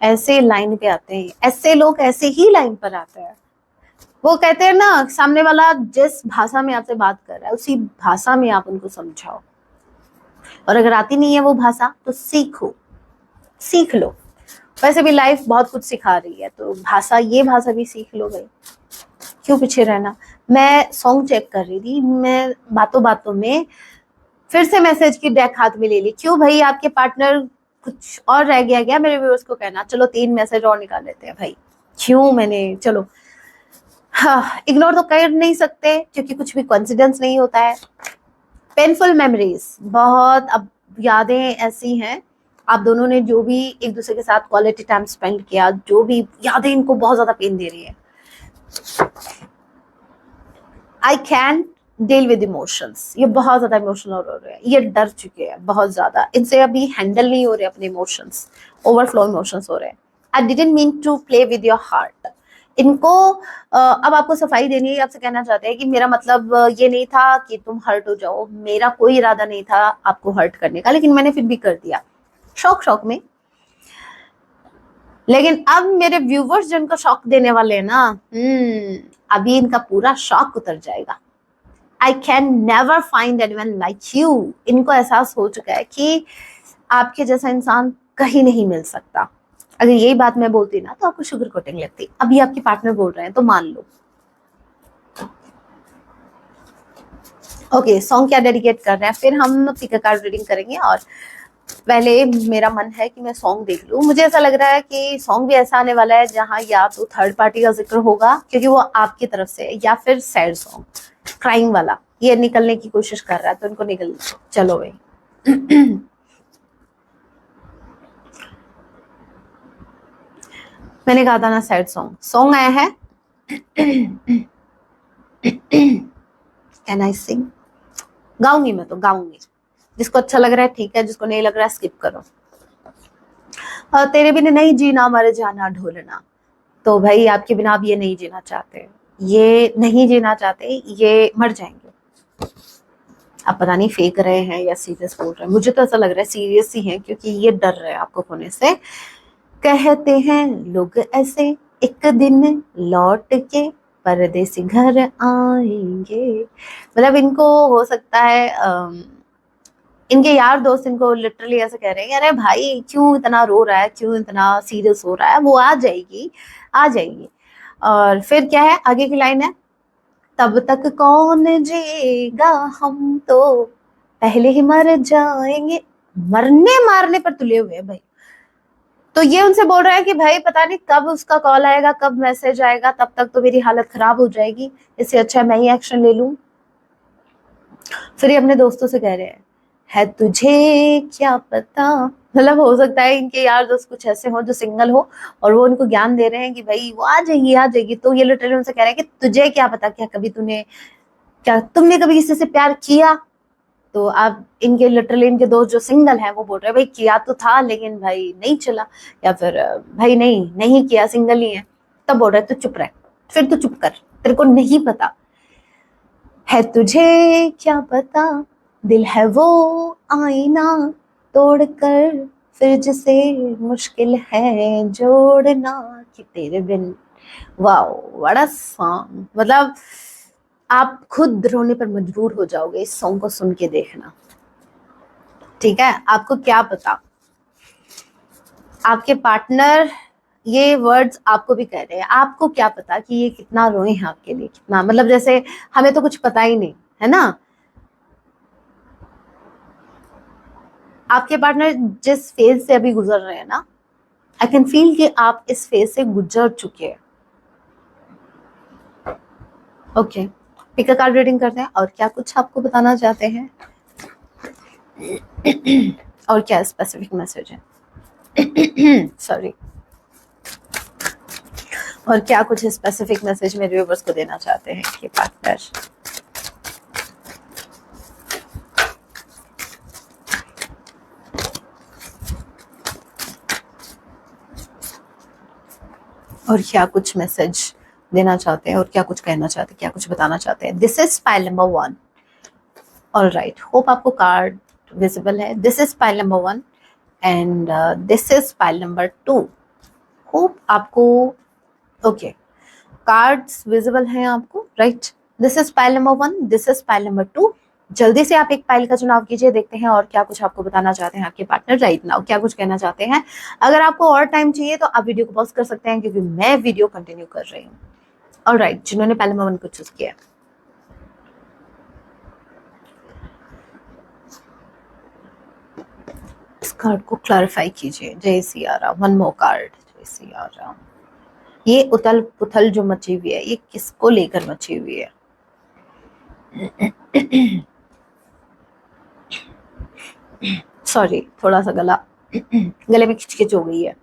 ऐसे लाइन पे आते हैं ऐसे लोग, ऐसे ही लाइन पर आते हैं। वो कहते हैं ना, सामने वाला जिस भाषा में आपसे बात कर रहा है उसी भाषा में आप उनको समझाओ, और अगर आती नहीं है वो भाषा तो सीखो, सीख लो। वैसे भी लाइफ बहुत कुछ सिखा रही है, तो भाषा, ये भाषा भी सीख लो भाई, क्यों पीछे रहना। मैं सॉन्ग चेक कर रही थी, मैं बातों बातों में फिर से मैसेज की डेक हाथ में ले ली। क्यों भाई, आपके पार्टनर कुछ और रह गया क्या, मेरे व्यूअर्स को कहना। चलो 3 मैसेज और निकाल लेते हैं भाई, क्यों मैंने, चलो हाँ, इग्नोर तो कर नहीं सकते क्योंकि कुछ भी कोइंसिडेंस नहीं होता है। पेनफुल मेमोरीज, बहुत अब यादें ऐसी हैं, आप दोनों ने जो भी एक दूसरे के साथ क्वालिटी टाइम स्पेंड किया, जो भी यादें इनको बहुत ज्यादा पेन दे रही है। I can deal with emotions, ये बहुत ज्यादा इमोशनल हो रहे हैं, ये डर चुके हैं बहुत ज्यादा, इनसे अभी हैंडल नहीं हो रहे अपने इमोशंस, ओवरफ्लो इमोशंस हो रहे हैं। I didn't mean to play with your heart. इनको अब आपको सफाई देनी है, आपसे कहना चाहते हैं कि मेरा मतलब ये नहीं था कि तुम हर्ट हो जाओ, मेरा कोई इरादा नहीं था आपको हर्ट करने का, लेकिन मैंने फिर भी कर दिया शौक शौक में। लेकिन अब मेरे व्यूवर्स जिनको शौक देने वाले हैं ना, अभी इनका पूरा शौक उतर जाएगा। I can never find anyone like you. इनको एहसास हो चुका है कि आपके जैसा इंसान कहीं नहीं मिल सकता। अगर यही बात मैं बोलती ना तो आपको शुगर कोटिंग लगती, अभी आपके पार्टनर बोल रहे हैं तो मान लो। ओके, सॉन्ग क्या डेडिकेट कर रहे हैं, फिर हम पिक अ कार्ड रीडिंग करेंगे। और पहले मेरा मन है कि मैं सॉन्ग देख लूं, मुझे ऐसा लग रहा है कि सॉन्ग भी ऐसा आने वाला है जहां या तो थर्ड पार्टी का जिक्र होगा क्योंकि वो आपकी तरफ से, या फिर सैड सॉन्ग, क्राइंग वाला, ये निकलने की कोशिश कर रहा है तो इनको निकल। चलो भाई मैंने कहा था ना सैड सॉन्ग, सॉन्ग आया है। कैन आई सिंग? गाऊंगी, मैं तो गाऊंगी। जिसको अच्छा लग रहा है ठीक है, जिसको नहीं लग रहा है स्किप करो। तेरे बिना नहीं जीना मर जाना ढोलना। तो भाई आपके बिना आप ये नहीं जीना चाहते, ये नहीं जीना चाहते, ये मर जाएंगे। आप पता नहीं फेंक रहे हैं या सीरियस बोल रहे हैं, मुझे तो ऐसा लग रहा है सीरियस ही है, क्योंकि ये डर रहे हैं आपको खोने से। कहते हैं लोग ऐसे एक दिन लौट के परदेसी घर आएंगे। मतलब इनको हो सकता है इनके यार दोस्त इनको लिटरली ऐसे कह रहे हैं, अरे भाई क्यों इतना रो रहा है, क्यों इतना सीरियस हो रहा है, वो आ जाएगी, आ जाएगी। और फिर क्या है आगे की लाइन है, तब तक कौन जिएगा, हम तो पहले ही मर जाएंगे। मरने मारने पर तुले हुए हैं भाई। तो ये उनसे बोल रहा है कि भाई पता नहीं कब उसका कॉल आएगा, कब मैसेज आएगा, तब तक तो मेरी हालत खराब हो जाएगी, इससे अच्छा मैं ही एक्शन ले लूं। फिर ये अपने दोस्तों से कह रहे हैं, है तुझे क्या पता। मतलब हो सकता है इनके यार दोस्त कुछ ऐसे हो जो सिंगल हो और वो उनको ज्ञान दे रहे हैं कि भाई वो आ जाएगी, आ जाएगी। तो ये लिटरली उनसे कह रहे हैं कि तुझे क्या पता, क्या कभी तुमने कभी किसी से प्यार किया। तो आप इनके लिटरली इनके दोस्त जो सिंगल हैं वो बोल रहे हैं भाई किया तो था लेकिन भाई नहीं चला, या फिर भाई नहीं किया, सिंगल ही है। तब बोल रहे तू चुप रह, फिर तू चुप कर, तेरे को नहीं पता। है तुझे क्या पता, दिल है वो आईना तोड़कर, फिर जिसे मुश्किल है जोड़ना कि तेरे बिन। वाओ बड़ा सॉन्ग, मतलब आप खुद रोने पर मजबूर हो जाओगे इस सॉन्ग को सुन के, देखना ठीक है। आपको क्या पता, आपके पार्टनर ये वर्ड्स आपको भी कह रहे हैं, आपको क्या पता कि ये कितना रोए हैं आपके लिए, कितना, मतलब जैसे हमें तो कुछ पता ही नहीं है ना। आपके पार्टनर जिस फेज से अभी गुजर रहे हैं ना, आई कैन फील कि आप इस फेज से गुजर चुके हैं। Okay, pick a card reading करते हैं, और क्या कुछ आपको बताना चाहते हैं और क्या स्पेसिफिक मैसेज है सॉरी, और क्या कुछ स्पेसिफिक मैसेज मेरे व्यूअर्स को देना चाहते हैं कि पार्टनर। और क्या कुछ मैसेज देना चाहते हैं, और क्या कुछ कहना चाहते हैं, क्या कुछ बताना चाहते हैं। This is pile number 1। All right, hope आपको कार्ड विजिबल है। This is pile number 1 and this is pile number 2। Hope आपको ओके कार्ड्स विजिबल हैं आपको, right. This is pile number 1, this is pile number 2। जल्दी से आप एक pile का चुनाव कीजिए, देखते हैं और क्या कुछ आपको बताना चाहते हैं आपके पार्टनर राइट नाउ, क्या कुछ कहना चाहते हैं। अगर आपको और टाइम चाहिए तो आप वीडियो को पॉज कर सकते हैं, क्योंकि मैं वीडियो कंटिन्यू कर रही हूँ। ऑलराइट, जिन्होंने पाइल नंबर 1 को चूज किया, इस कार्ड को क्लैरिफाई कीजिए। जय Siya Ram. One more card. जय सिया राम। ये उथल पुथल जो मची हुई है, ये किसको लेकर मची हुई है? सॉरी, थोड़ा सा गले में खिचखिच हो गई है।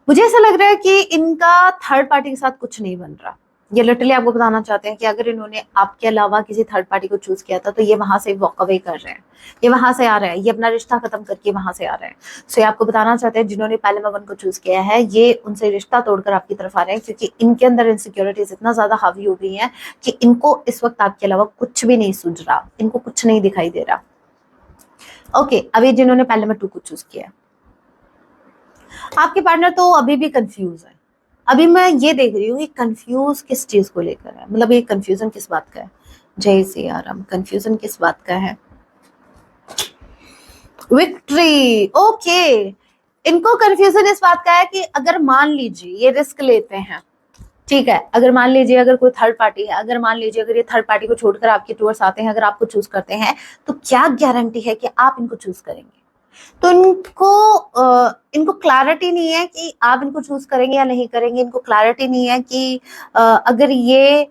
मुझे ऐसा लग रहा है कि इनका थर्ड पार्टी के साथ कुछ नहीं बन रहा। ये लिटरली आपको बताना चाहते हैं कि अगर इन्होंने आपके अलावा किसी थर्ड पार्टी को चूज किया था तो ये वहां से वॉक अवे कर रहे हैं, ये वहां से आ रहे हैं, ये अपना रिश्ता खत्म करके वहां से आ रहे हैं। सो ये आपको बताना चाहते हैं जिन्होंने पहले नंबर 1 को चूज किया है, ये उनसे रिश्ता तोड़कर आपकी तरफ आ रहे हैं, क्योंकि इनके अंदर इनसिक्योरिटीज इतना ज्यादा हावी हो गई है कि इनको इस वक्त आपके अलावा कुछ भी नहीं सूझ रहा, इनको कुछ नहीं दिखाई दे रहा। ओके, अभी जिन्होंने पहले नंबर 2 को चूज किया, आपके पार्टनर तो अभी भी कंफ्यूज है। अभी मैं ये देख रही हूँ कि कंफ्यूज किस चीज को लेकर है, मतलब ये कंफ्यूजन किस बात का है। जय सिया राम। कंफ्यूजन किस बात का है? विक्ट्री। ओके, इनको कंफ्यूजन इस बात का है कि अगर मान लीजिए ये रिस्क लेते हैं, ठीक है, अगर मान लीजिए अगर कोई थर्ड पार्टी है, अगर मान लीजिए अगर ये थर्ड पार्टी को छोड़कर आपके टूवर्स आते हैं, अगर आपको चूज करते हैं, तो क्या गारंटी है कि आप इनको चूज करेंगे? तो इनको क्लैरिटी नहीं है कि आप इनको चूज करेंगे या नहीं करेंगे। इनको क्लैरिटी नहीं है कि अगर ये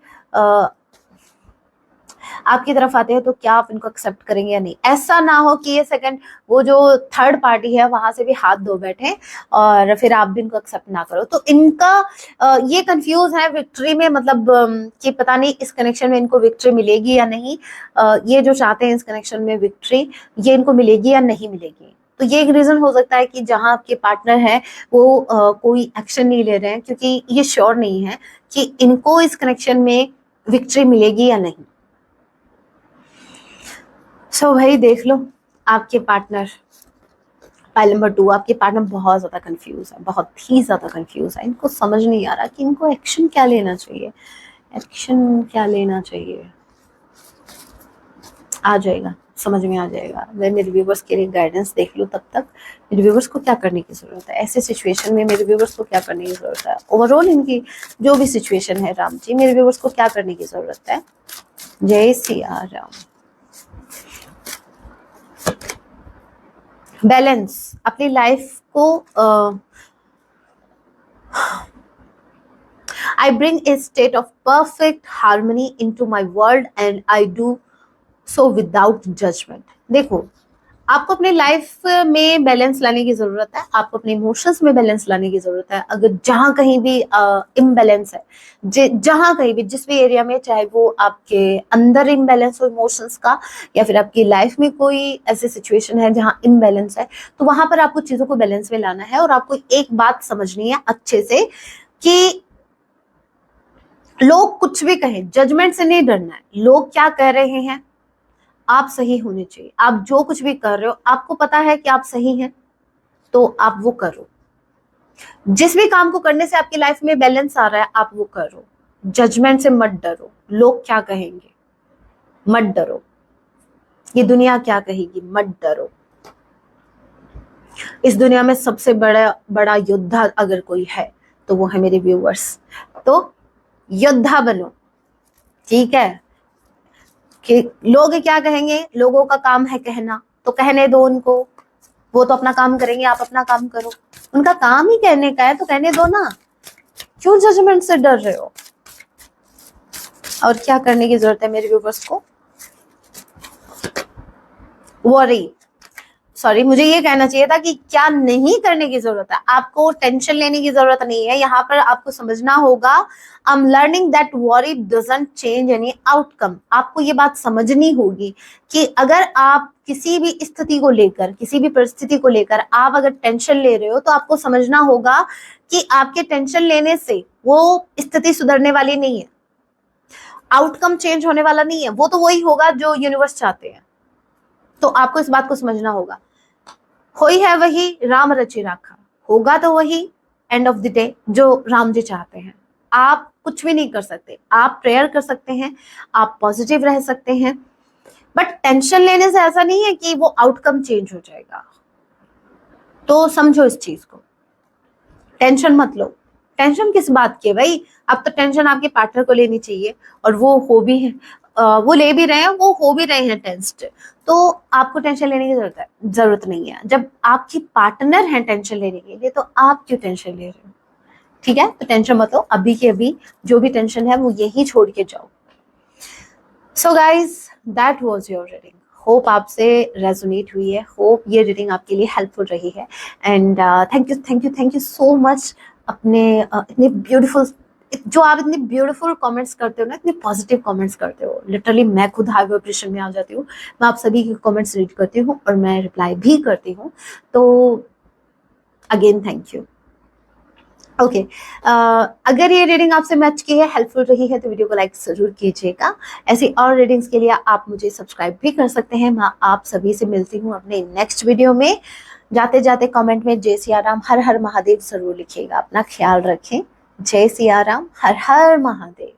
आपकी तरफ आते हैं तो क्या आप इनको एक्सेप्ट करेंगे या नहीं। ऐसा ना हो कि ये सेकंड वो जो थर्ड पार्टी है वहां से भी हाथ धो बैठे और फिर आप भी इनको एक्सेप्ट ना करो। तो इनका ये कंफ्यूज है विक्ट्री में, मतलब कि पता नहीं इस कनेक्शन में इनको विक्ट्री मिलेगी या नहीं। ये जो चाहते हैं इस कनेक्शन में विक्ट्री, ये इनको मिलेगी या नहीं मिलेगी। तो ये एक रीजन हो सकता है कि जहां आपके पार्टनर है वो कोई एक्शन नहीं ले रहे हैं, क्योंकि ये श्योर नहीं है कि इनको इस कनेक्शन में विक्ट्री मिलेगी या नहीं। सो भाई देख लो आपके पार्टनर, फाइल नंबर 2, आपके पार्टनर बहुत ज्यादा कंफ्यूज है, बहुत ही ज्यादा कंफ्यूज है। इनको समझ नहीं आ रहा कि इनको एक्शन क्या लेना चाहिए, एक्शन क्या लेना चाहिए। आ जाएगा, समझ में आ जाएगा। मैं मेरे व्यूवर्स के लिए गाइडेंस देख लूँ तब तक, मेरे व्यूवर्स को क्या करने की जरूरत है ऐसे सिचुएशन में, मेरे व्यूवर्स को क्या करने की जरूरत है, ओवरऑल इनकी जो भी सिचुएशन है राम जी, मेरे व्यूवर्स को क्या करने की जरूरत है। जय सिया राम। बैलेंस, अपनी लाइफ को I bring a state of perfect harmony into my world and I do so without judgment। देखो, आपको अपने लाइफ में बैलेंस लाने की जरूरत है, आपको अपने इमोशंस में बैलेंस लाने की जरूरत है। अगर जहां कहीं भी इम्बैलेंस है, जहां कहीं भी जिस भी एरिया में, चाहे वो आपके अंदर इम्बैलेंस हो इमोशंस का, या फिर आपकी लाइफ में कोई ऐसी सिचुएशन है जहां इम्बैलेंस है, तो वहां पर आपको चीजों को बैलेंस में लाना है। और आपको एक बात समझनी है अच्छे से कि लोग कुछ भी कहें, जजमेंट से नहीं डरना है। लोग क्या कह रहे हैं, आप सही होने चाहिए। आप जो कुछ भी कर रहे हो, आपको पता है कि आप सही हैं, तो आप वो करो। जिस भी काम को करने से आपकी लाइफ में बैलेंस आ रहा है, आप वो करो। जजमेंट से मत डरो, लोग क्या कहेंगे मत डरो, ये दुनिया क्या कहेगी मत डरो। इस दुनिया में सबसे बड़ा बड़ा योद्धा अगर कोई है तो वो है मेरे व्यूअर्स। तो योद्धा बनो, ठीक है। कि लोग क्या कहेंगे, लोगों का काम है कहना, तो कहने दो उनको, वो तो अपना काम करेंगे, आप अपना काम करो। उनका काम ही कहने का है तो कहने दो ना, क्यों जजमेंट से डर रहे हो। और क्या करने की जरूरत है मेरे व्यूवर्स को, वरी, सॉरी मुझे ये कहना चाहिए था कि क्या नहीं करने की जरूरत है। आपको टेंशन लेने की जरूरत नहीं है। यहाँ पर आपको समझना होगा, I am learning that worry doesn't change any outcome. आपको ये बात समझनी होगी कि अगर आप किसी भी स्थिति को लेकर, किसी भी परिस्थिति को लेकर आप अगर टेंशन ले रहे हो, तो आपको समझना होगा कि आपके टेंशन लेने से वो स्थिति सुधरने वाली नहीं है, आउटकम चेंज होने वाला नहीं है। वो तो वही होगा जो यूनिवर्स चाहते हैं। तो आपको इस बात को समझना होगा, होई है वही राम रचि राखा, होगा तो वही एंड ऑफ द डे जो राम जी चाहते हैं। आप कुछ भी नहीं कर सकते, आप प्रेयर कर सकते हैं, आप पॉजिटिव रह सकते हैं, बट टेंशन लेने से ऐसा नहीं है कि वो आउटकम चेंज हो जाएगा। तो समझो इस चीज को, टेंशन मत लो। टेंशन किस बात की है भाई, अब तो टेंशन आपके पार्टनर को लेनी चाहिए, और वो हो भी है, वो ले भी रहे हैं, वो हो भी रहे हैं टेंस्ड। तो आपको टेंशन लेने की जरूरत नहीं है। जब आपकी पार्टनर है टेंशन लेने के लिए, तो आप क्यों टेंशन ले रहे हो, ठीक है। तो टेंशन मत लो, अभी के अभी जो भी टेंशन है वो यही छोड़ के जाओ। So guys, that was your reading. Hope आपसे रेजोनेट हुई है, होप ये रीडिंग आपके लिए हेल्पफुल रही है। And thank you so much अपने इतने ब्यूटीफुल, जो आप इतने ब्यूटीफुल कमेंट्स करते हो ना, इतने पॉजिटिव कमेंट्स करते हो, लिटरली मैं खुद हाई वाइब्रेशन में आ जाती हूँ। मैं आप सभी के कमेंट्स रीड करती हूँ और मैं रिप्लाई भी करती हूँ। तो अगेन थैंक यू। ओके, अगर ये रीडिंग आपसे मैच की है, हेल्पफुल रही है, तो वीडियो को लाइक जरूर कीजिएगा। ऐसी और रीडिंग्स के लिए आप मुझे सब्सक्राइब भी कर सकते हैं। मैं आप सभी से मिलती हूँ अपने नेक्स्ट वीडियो में। जाते जाते कमेंट में जय सिया राम हर हर महादेव जरूर लिखिएगा। अपना ख्याल रखें। जय सिया राम हर हर महादेव।